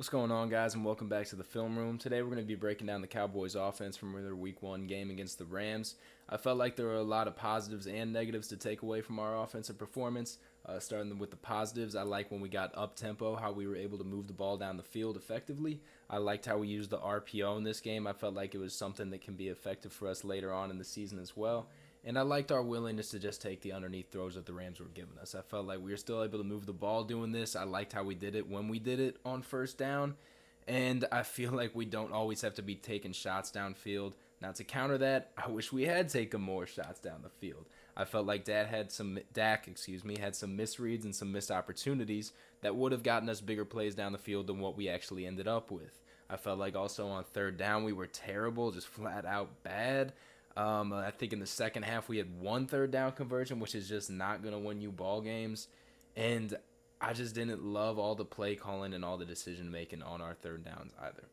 What's going on, guys, and welcome back to the film room. Today we're going to be breaking down the Cowboys offense from their week 1 game against the Rams. I felt like there were a lot of positives and negatives to take away from our offensive performance. Starting with the positives, I like when we got up-tempo, how we were able to move the ball down the field effectively. I liked how we used the RPO in this game. I felt like it was something that can be effective for us later on in the season as well. And I liked our willingness to just take the underneath throws that the Rams were giving us. I felt like we were still able to move the ball doing this. I liked how we did it when we did it on first down. And I feel like we don't always have to be taking shots downfield. Now, to counter that, I wish we had taken more shots down the field. I felt like Dak had some misreads and some missed opportunities that would have gotten us bigger plays down the field than what we actually ended up with. I felt like also on third down we were terrible, just flat out bad. I think in the second half we had one third down conversion, which is just not going to win you ball games. And I just didn't love all the play calling and all the decision making on our third downs either.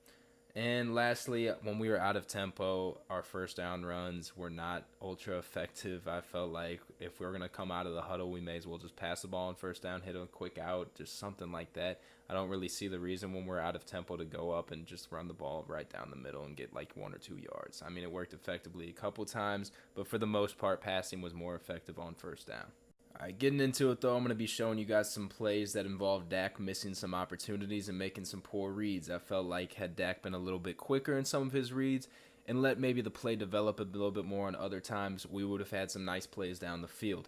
And lastly, when we were out of tempo, our first down runs were not ultra effective. I felt like if we were going to come out of the huddle, we may as well just pass the ball on first down, hit a quick out, just something like that. I don't really see the reason when we're out of tempo to go up and just run the ball right down the middle and get like 1 or 2 yards. I mean, it worked effectively a couple times, but for the most part, passing was more effective on first down. All right, getting into it though, I'm going to be showing you guys some plays that involve Dak missing some opportunities and making some poor reads. I felt like had Dak been a little bit quicker in some of his reads and let maybe the play develop a little bit more on other times, we would have had some nice plays down the field.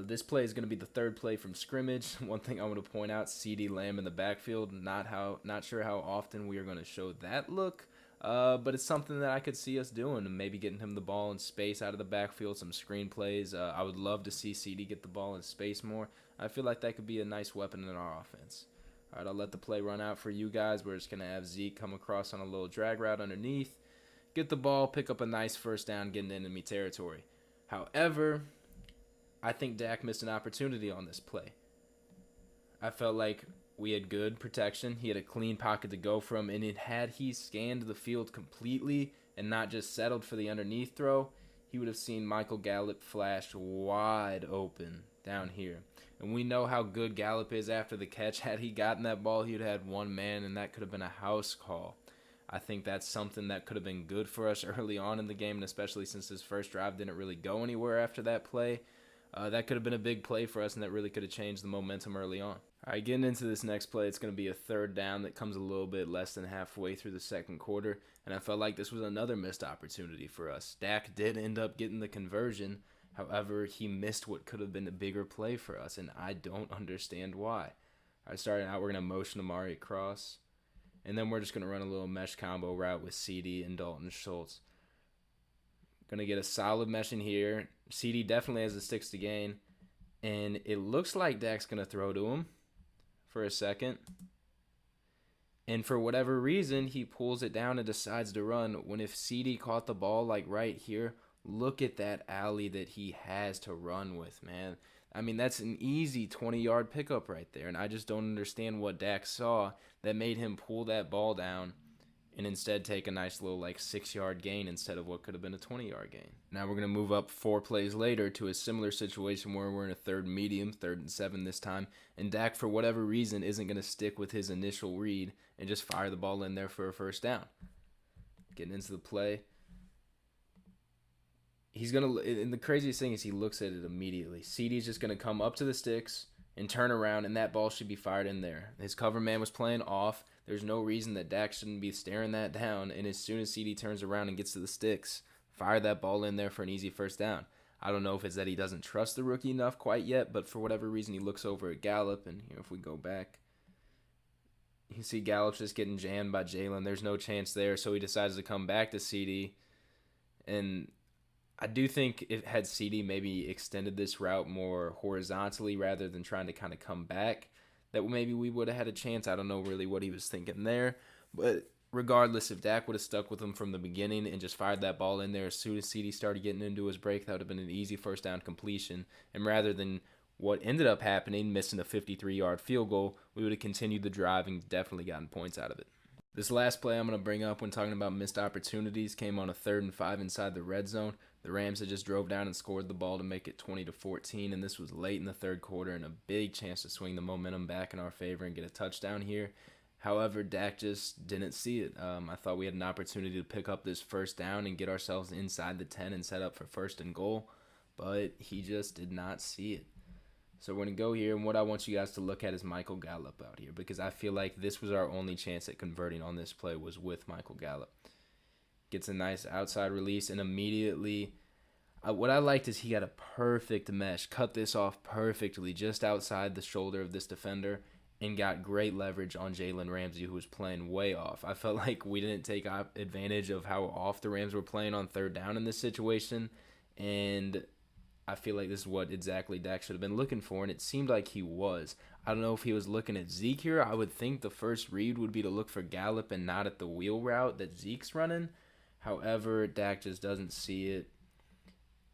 This play is going to be the third play from scrimmage. One thing I want to point out, CeeDee Lamb in the backfield. Not sure how often we are going to show that look. But it's something that I could see us doing, and maybe getting him the ball in space out of the backfield, some screen plays. I would love to see CD get the ball in space more. I feel like that could be a nice weapon in our offense. All right, I'll let the play run out for you guys. We're just going to have Zeke come across on a little drag route underneath, get the ball, pick up a nice first down, getting into enemy territory. However, I think Dak missed an opportunity on this play. I felt like we had good protection. He had a clean pocket to go from, and had he scanned the field completely and not just settled for the underneath throw, he would have seen Michael Gallup flash wide open down here. And we know how good Gallup is after the catch. Had he gotten that ball, he would have had one man, and that could have been a house call. I think that's something that could have been good for us early on in the game, and especially since his first drive didn't really go anywhere after that play. That could have been a big play for us, and that really could have changed the momentum early on. All right, getting into this next play, it's going to be a third down that comes a little bit less than halfway through the second quarter, and I felt like this was another missed opportunity for us. Dak did end up getting the conversion. However, he missed what could have been a bigger play for us, and I don't understand why. All right, starting out, we're going to motion Amari across, and then we're just going to run a little mesh combo route with CD and Dalton Schultz. Going to get a solid mesh in here. CD definitely has the sticks to gain, and it looks like Dak's going to throw to him for a second. And for whatever reason, he pulls it down and decides to run. When if CD caught the ball like right here, look at that alley that he has to run with, man. I mean, that's an easy 20-yard pickup right there, and I just don't understand what Dak saw that made him pull that ball down and instead take a nice little 6-yard gain instead of what could have been a 20-yard gain. Now we're going to move up 4 plays later to a similar situation where we're in a third medium, 3rd and 7 this time, and Dak, for whatever reason, isn't going to stick with his initial read and just fire the ball in there for a first down. Getting into the play. He's going to, and the craziest thing is he looks at it immediately. CD's just going to come up to the sticks and turn around, and that ball should be fired in there. His cover man was playing off. There's no reason that Dak shouldn't be staring that down, and as soon as CD turns around and gets to the sticks, fire that ball in there for an easy first down. I don't know if it's that he doesn't trust the rookie enough quite yet, but for whatever reason he looks over at Gallup, and if we go back, you see Gallup just getting jammed by Jalen. There's no chance there, so he decides to come back to CD, and I do think if had CD maybe extended this route more horizontally rather than trying to kind of come back, that maybe we would have had a chance. I don't know really what he was thinking there. But regardless, if Dak would have stuck with him from the beginning and just fired that ball in there as soon as CD started getting into his break, that would have been an easy first down completion. And rather than what ended up happening, missing a 53-yard field goal, we would have continued the drive and definitely gotten points out of it. This last play I'm going to bring up when talking about missed opportunities came on a 3rd and 5 inside the red zone. The Rams had just drove down and scored the ball to make it 20-14, and this was late in the third quarter and a big chance to swing the momentum back in our favor and get a touchdown here. However, Dak just didn't see it. I thought we had an opportunity to pick up this first down and get ourselves inside the 10 and set up for first and goal, but he just did not see it. So we're going to go here, and what I want you guys to look at is Michael Gallup out here, because I feel like this was our only chance at converting on this play was with Michael Gallup. Gets a nice outside release, and immediately, what I liked is he got a perfect mesh, cut this off perfectly just outside the shoulder of this defender, and got great leverage on Jalen Ramsey, who was playing way off. I felt like we didn't take advantage of how off the Rams were playing on third down in this situation, and I feel like this is what exactly Dak should have been looking for, and it seemed like he was. I don't know if he was looking at Zeke here. I would think the first read would be to look for Gallup and not at the wheel route that Zeke's running. However, Dak just doesn't see it.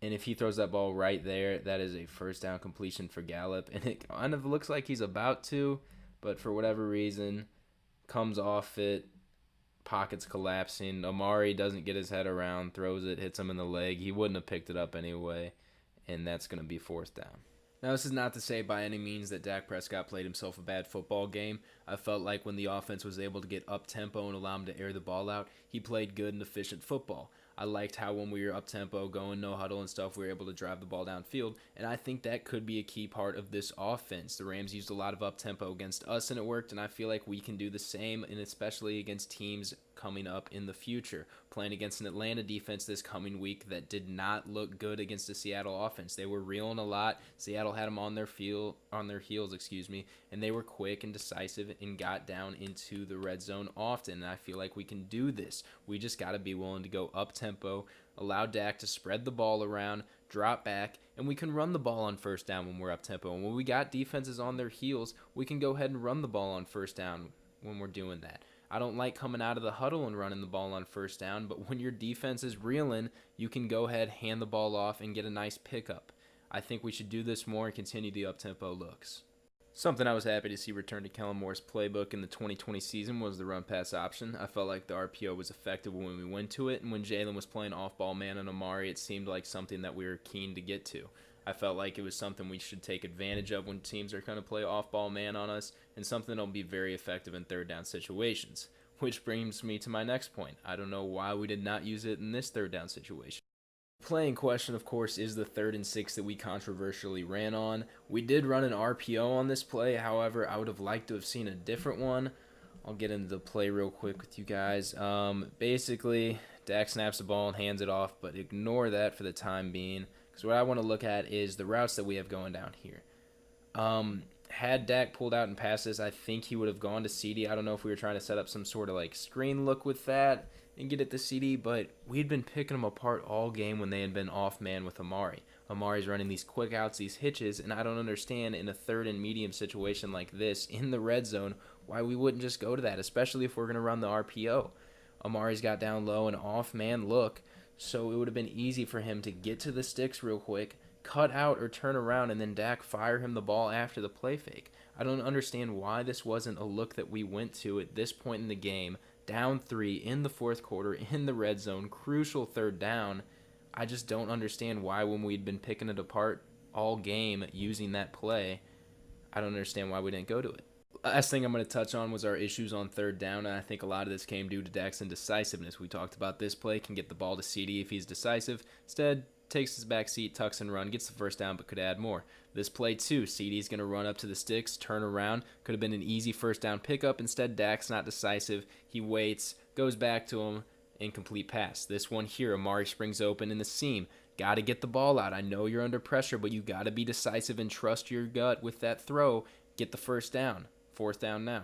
And if he throws that ball right there, that is a first down completion for Gallup. And it kind of looks like he's about to, but for whatever reason, comes off it. Pockets collapsing. Amari doesn't get his head around, throws it, hits him in the leg. He wouldn't have picked it up anyway. And that's going to be fourth down. Now, this is not to say by any means that Dak Prescott played himself a bad football game. I felt like when the offense was able to get up-tempo and allow him to air the ball out, he played good and efficient football. I liked how when we were up-tempo, going no huddle and stuff, we were able to drive the ball downfield, and I think that could be a key part of this offense. The Rams used a lot of up-tempo against us, and it worked, and I feel like we can do the same, and especially against teams coming up in the future. Playing against an Atlanta defense this coming week that did not look good against the Seattle offense. They were reeling a lot. Seattle had them on their heels, and they were quick and decisive and got down into the red zone often. And I feel like we can do this. We just got to be willing to go up-tempo, allow Dak to spread the ball around, drop back, and we can run the ball on first down when we're up-tempo. And when we got defenses on their heels, we can go ahead and run the ball on first down when we're doing that. I don't like coming out of the huddle and running the ball on first down, but when your defense is reeling, you can go ahead, hand the ball off, and get a nice pickup. I think we should do this more and continue the up-tempo looks. Something I was happy to see return to Kellen Moore's playbook in the 2020 season was the run-pass option. I felt like the RPO was effective when we went to it, and when Jalen was playing off-ball man on Amari, it seemed like something that we were keen to get to. I felt like it was something we should take advantage of when teams are going to play off-ball man on us, and something that will be very effective in third down situations. Which brings me to my next point. I don't know why we did not use it in this third down situation. The play in question, of course, is the 3rd and 6 that we controversially ran on. We did run an RPO on this play. However, I would have liked to have seen a different one. I'll get into the play real quick with you guys. Basically, Dak snaps the ball and hands it off, but ignore that for the time being. Because what I want to look at is the routes that we have going down here. Had Dak pulled out and passed this, I think he would have gone to CD. I don't know if we were trying to set up some sort of like screen look with that and get it to CD, but we'd been picking them apart all game when they had been off man with Amari. Amari's running these quick outs, these hitches, and I don't understand in a 3rd and medium situation like this in the red zone why we wouldn't just go to that, especially if we're going to run the RPO. Amari's got down low and off man look, so it would have been easy for him to get to the sticks real quick, cut out or turn around, and then Dak fire him the ball after the play fake. I don't understand why this wasn't a look that we went to at this point in the game, down 3 in the 4th quarter, in the red zone, crucial 3rd down. I just don't understand why when we'd been picking it apart all game using that play, I don't understand why we didn't go to it. Last thing I'm going to touch on was our issues on 3rd down, and I think a lot of this came due to Dak's indecisiveness. We talked about this play, can get the ball to CD if he's decisive. Instead, takes his back seat, tucks and run, gets the first down, but could add more. This play too, CD's going to run up to the sticks, turn around, could have been an easy first down pickup. Instead, Dak's not decisive. He waits, goes back to him, incomplete pass. This one here, Amari springs open in the seam. Got to get the ball out. I know you're under pressure, but you got to be decisive and trust your gut with that throw. Get the first down. 4th down now.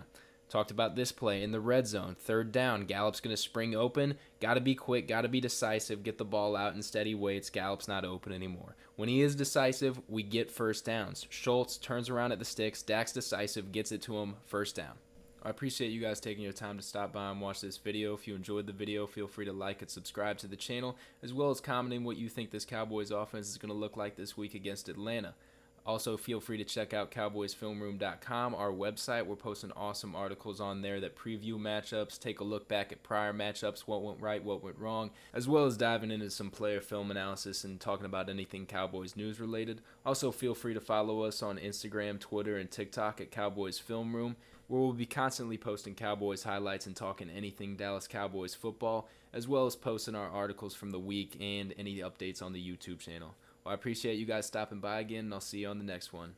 Talked about this play in the red zone. 3rd down. Gallup's going to spring open. Got to be quick. Got to be decisive. Get the ball out. Instead, he waits. Gallup's not open anymore. When he is decisive, we get first downs. Schultz turns around at the sticks. Dak's decisive. Gets it to him. First down. I appreciate you guys taking your time to stop by and watch this video. If you enjoyed the video, feel free to like and subscribe to the channel, as well as commenting what you think this Cowboys offense is going to look like this week against Atlanta. Also, feel free to check out cowboysfilmroom.com, our website. We're posting awesome articles on there that preview matchups, take a look back at prior matchups, what went right, what went wrong, as well as diving into some player film analysis and talking about anything Cowboys news related. Also, feel free to follow us on Instagram, Twitter, and TikTok at Cowboys Film Room, where we'll be constantly posting Cowboys highlights and talking anything Dallas Cowboys football, as well as posting our articles from the week and any updates on the YouTube channel. Well, I appreciate you guys stopping by again, and I'll see you on the next one.